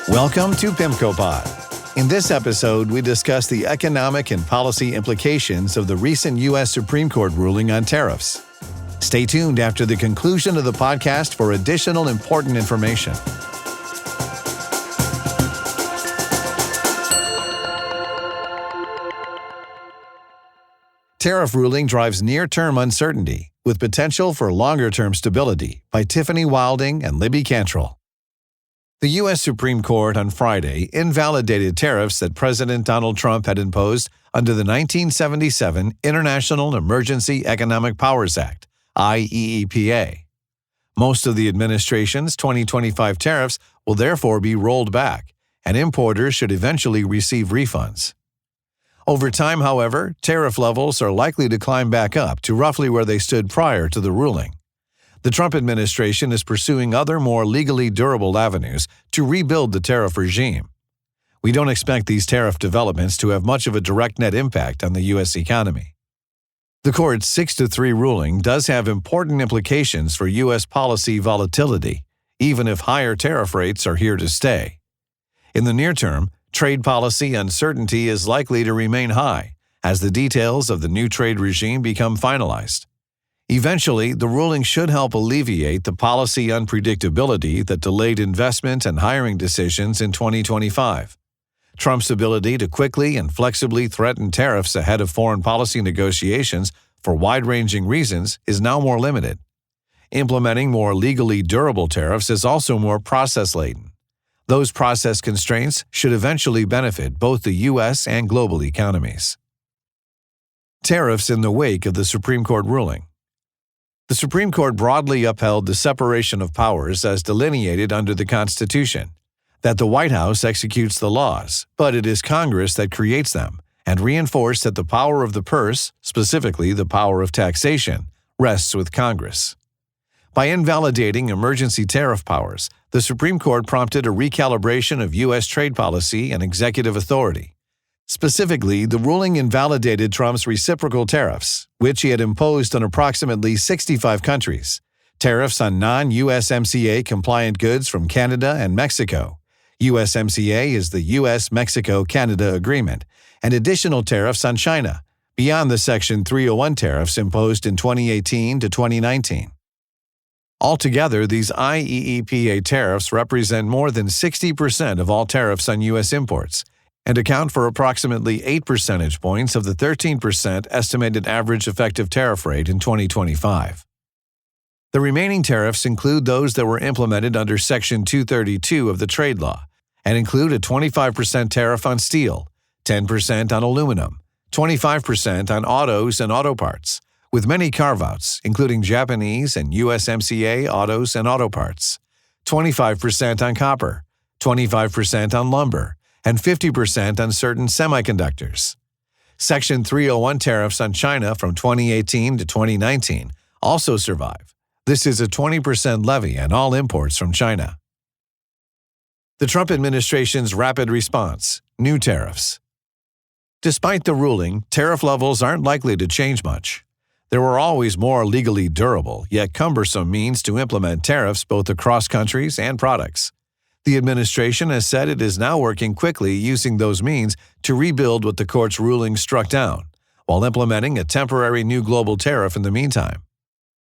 Welcome to PIMCO Pod. In this episode, we discuss the economic and policy implications of the recent U.S. Supreme Court ruling on tariffs. Stay tuned after the conclusion of the podcast for additional important information. Tariff ruling drives near-term uncertainty, with potential for longer-term stability, by Tiffany Wilding and Libby Cantrell. The U.S. Supreme Court on Friday invalidated tariffs that President Donald Trump had imposed under the 1977 International Emergency Economic Powers Act, IEEPA. Most of the administration's 2025 tariffs will therefore be rolled back, and importers should eventually receive refunds. Over time, however, tariff levels are likely to climb back up to roughly where they stood prior to the ruling. The Trump administration is pursuing other more legally durable avenues to rebuild the tariff regime. We don't expect these tariff developments to have much of a direct net impact on the U.S. economy. The court's 6-3 ruling does have important implications for U.S. policy volatility, even if higher tariff rates are here to stay. In the near term, trade policy uncertainty is likely to remain high as the details of the new trade regime become finalized. Eventually, the ruling should help alleviate the policy unpredictability that delayed investment and hiring decisions in 2025. Trump's ability to quickly and flexibly threaten tariffs ahead of foreign policy negotiations for wide-ranging reasons is now more limited. Implementing more legally durable tariffs is also more process-laden. Those process constraints should eventually benefit both the U.S. and global economies. Tariffs in the wake of the Supreme Court ruling. The Supreme Court broadly upheld the separation of powers as delineated under the Constitution, that the White House executes the laws, but it is Congress that creates them, and reinforced that the power of the purse, specifically the power of taxation, rests with Congress. By invalidating emergency tariff powers, the Supreme Court prompted a recalibration of U.S. trade policy and executive authority. Specifically, the ruling invalidated Trump's reciprocal tariffs, which he had imposed on approximately 65 countries, tariffs on non-USMCA compliant goods from Canada and Mexico. USMCA is the U.S.-Mexico-Canada Agreement, and additional tariffs on China, beyond the Section 301 tariffs imposed in 2018 to 2019. Altogether, these IEEPA tariffs represent more than 60% of all tariffs on U.S. imports, and account for approximately 8 percentage points of the 13% estimated average effective tariff rate in 2025. The remaining tariffs include those that were implemented under Section 232 of the trade law, and include a 25% tariff on steel, 10% on aluminum, 25% on autos and auto parts, with many carve-outs, including Japanese and USMCA autos and auto parts, 25% on copper, 25% on lumber, and 50% on certain semiconductors. Section 301 tariffs on China from 2018 to 2019 also survive. This is a 20% levy on all imports from China. The Trump administration's rapid response, new tariffs. Despite the ruling, tariff levels aren't likely to change much. There were always more legally durable, yet cumbersome means to implement tariffs both across countries and products. The administration has said it is now working quickly using those means to rebuild what the court's ruling struck down, while implementing a temporary new global tariff in the meantime.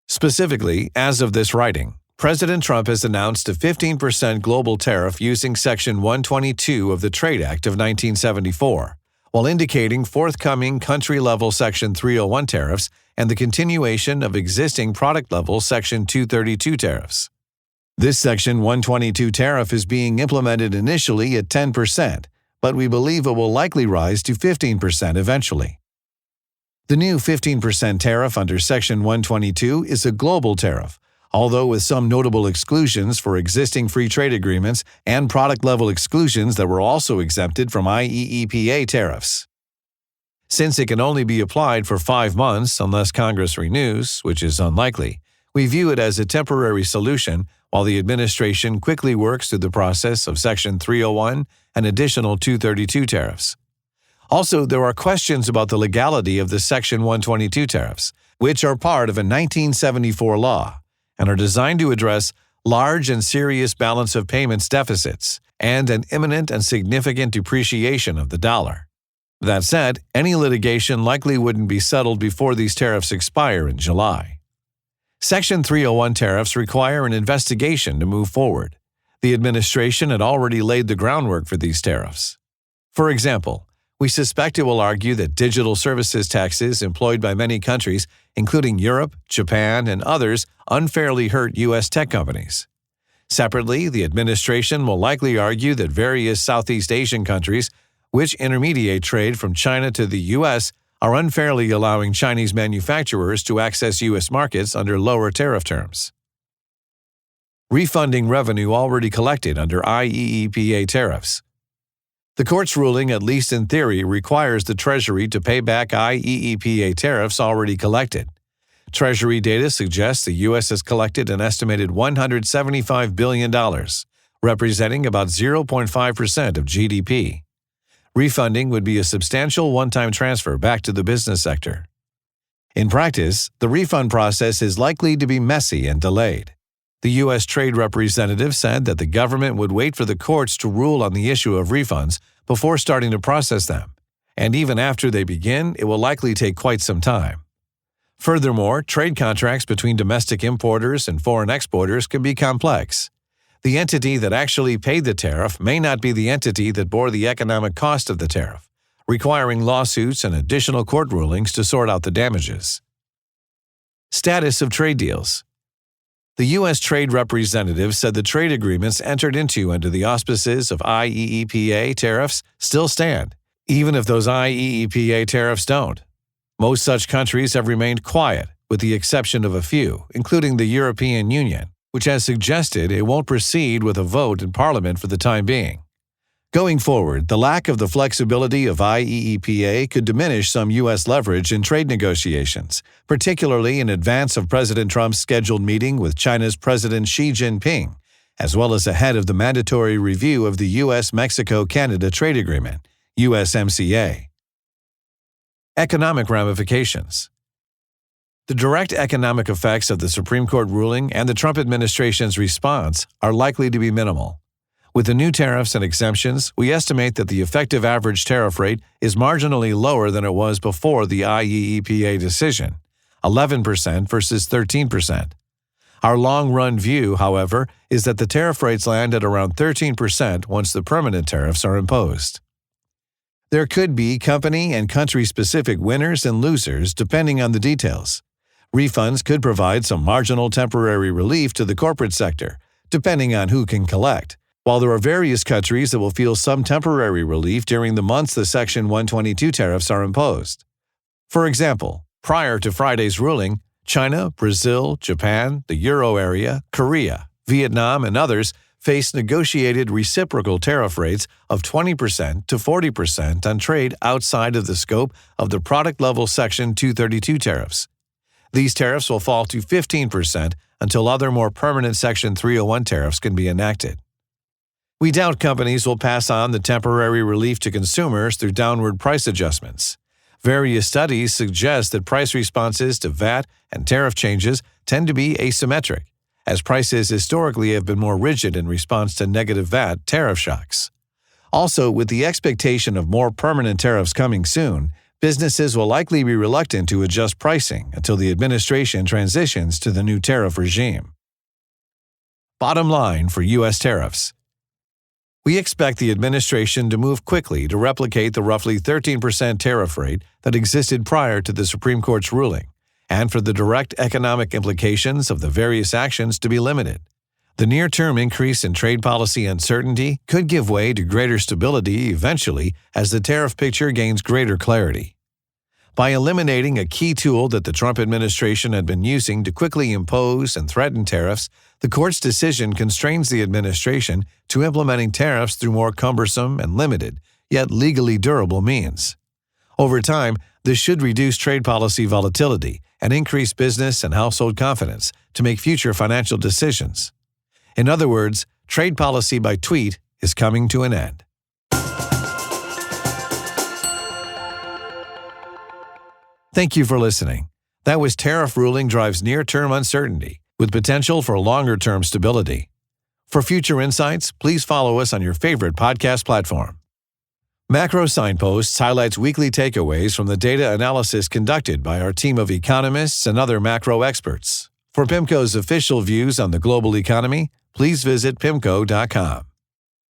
Specifically, as of this writing, President Trump has announced a 15% global tariff using Section 122 of the Trade Act of 1974, while indicating forthcoming country-level Section 301 tariffs and the continuation of existing product-level Section 232 tariffs. This Section 122 tariff is being implemented initially at 10%, but we believe it will likely rise to 15% eventually. The new 15% tariff under Section 122 is a global tariff, although with some notable exclusions for existing free trade agreements and product-level exclusions that were also exempted from IEEPA tariffs. Since it can only be applied for 5 months unless Congress renews, which is unlikely, we view it as a temporary solution while the administration quickly works through the process of Section 301 and additional 232 tariffs. Also, there are questions about the legality of the Section 122 tariffs, which are part of a 1974 law and are designed to address large and serious balance of payments deficits and an imminent and significant depreciation of the dollar. That said, any litigation likely wouldn't be settled before these tariffs expire in July. Section 301 tariffs require an investigation to move forward. The administration had already laid the groundwork for these tariffs. For example, we suspect it will argue that digital services taxes employed by many countries, including Europe, Japan, and others, unfairly hurt U.S. tech companies. Separately, the administration will likely argue that various Southeast Asian countries, which intermediate trade from China to the U.S., are unfairly allowing Chinese manufacturers to access U.S. markets under lower tariff terms. Refunding revenue already collected under IEEPA tariffs. The court's ruling, at least in theory, requires the Treasury to pay back IEEPA tariffs already collected. Treasury data suggests the U.S. has collected an estimated $175 billion, representing about 0.5% of GDP. Refunding would be a substantial one-time transfer back to the business sector. In practice, the refund process is likely to be messy and delayed. The U.S. Trade Representative said that the government would wait for the courts to rule on the issue of refunds before starting to process them, and even after they begin, it will likely take quite some time. Furthermore, trade contracts between domestic importers and foreign exporters can be complex. The entity that actually paid the tariff may not be the entity that bore the economic cost of the tariff, requiring lawsuits and additional court rulings to sort out the damages. Status of trade deals. The U.S. Trade Representative said the trade agreements entered into under the auspices of IEEPA tariffs still stand, even if those IEEPA tariffs don't. Most such countries have remained quiet, with the exception of a few, including the European Union, which has suggested it won't proceed with a vote in Parliament for the time being. Going forward, the lack of the flexibility of IEEPA could diminish some U.S. leverage in trade negotiations, particularly in advance of President Trump's scheduled meeting with China's President Xi Jinping, as well as ahead of the mandatory review of the U.S.-Mexico-Canada Trade Agreement, USMCA. Economic ramifications. The direct economic effects of the Supreme Court ruling and the Trump administration's response are likely to be minimal. With the new tariffs and exemptions, we estimate that the effective average tariff rate is marginally lower than it was before the IEEPA decision, 11% versus 13%. Our long-run view, however, is that the tariff rates land at around 13% once the permanent tariffs are imposed. There could be company and country-specific winners and losers depending on the details. Refunds could provide some marginal temporary relief to the corporate sector, depending on who can collect, while there are various countries that will feel some temporary relief during the months the Section 122 tariffs are imposed. For example, prior to Friday's ruling, China, Brazil, Japan, the Euro area, Korea, Vietnam, and others faced negotiated reciprocal tariff rates of 20% to 40% on trade outside of the scope of the product-level Section 232 tariffs. These tariffs will fall to 15% until other more permanent Section 301 tariffs can be enacted. We doubt companies will pass on the temporary relief to consumers through downward price adjustments. Various studies suggest that price responses to VAT and tariff changes tend to be asymmetric, as prices historically have been more rigid in response to negative VAT tariff shocks. Also, with the expectation of more permanent tariffs coming soon, businesses will likely be reluctant to adjust pricing until the administration transitions to the new tariff regime. Bottom line for U.S. tariffs. We expect the administration to move quickly to replicate the roughly 13% tariff rate that existed prior to the Supreme Court's ruling, and for the direct economic implications of the various actions to be limited. The near-term increase in trade policy uncertainty could give way to greater stability eventually as the tariff picture gains greater clarity. By eliminating a key tool that the Trump administration had been using to quickly impose and threaten tariffs, the court's decision constrains the administration to implementing tariffs through more cumbersome and limited, yet legally durable means. Over time, this should reduce trade policy volatility and increase business and household confidence to make future financial decisions. In other words, trade policy by tweet is coming to an end. Thank you for listening. That was Tariff Ruling Drives Near-Term Uncertainty, with potential for longer-term stability. For future insights, please follow us on your favorite podcast platform. Macro Signposts highlights weekly takeaways from the data analysis conducted by our team of economists and other macro experts. For PIMCO's official views on the global economy, please visit PIMCO.com.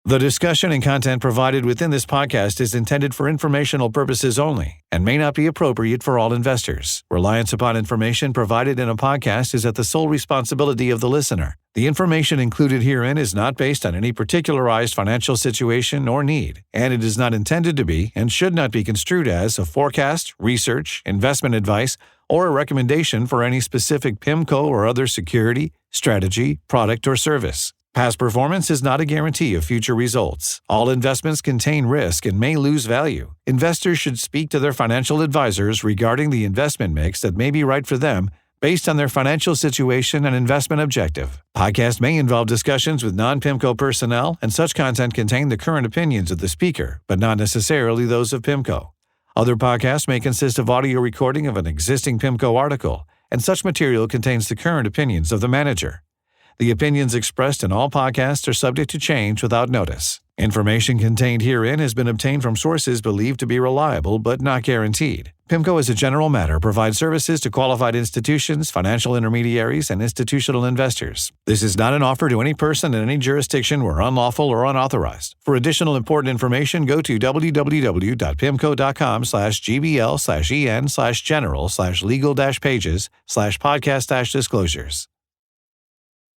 The discussion and content provided within this podcast is intended for informational purposes only and may not be appropriate for all investors. Reliance upon information provided in a podcast is at the sole responsibility of the listener. The information included herein is not based on any particularized financial situation or need, and it is not intended to be and should not be construed as a forecast, research, investment advice, or a recommendation for any specific PIMCO or other security, strategy, product, or service. Past performance is not a guarantee of future results. All investments contain risk and may lose value. Investors should speak to their financial advisors regarding the investment mix that may be right for them based on their financial situation and investment objective. Podcasts may involve discussions with non-PIMCO personnel, and such content contain the current opinions of the speaker, but not necessarily those of PIMCO. Other podcasts may consist of audio recording of an existing PIMCO article, and such material contains the current opinions of the manager. The opinions expressed in all podcasts are subject to change without notice. Information contained herein has been obtained from sources believed to be reliable but not guaranteed. PIMCO, as a general matter, provides services to qualified institutions, financial intermediaries, and institutional investors. This is not an offer to any person in any jurisdiction where unlawful or unauthorized. For additional important information, go to www.pimco.com/gbl/en/general/legal-pages/podcast-disclosures.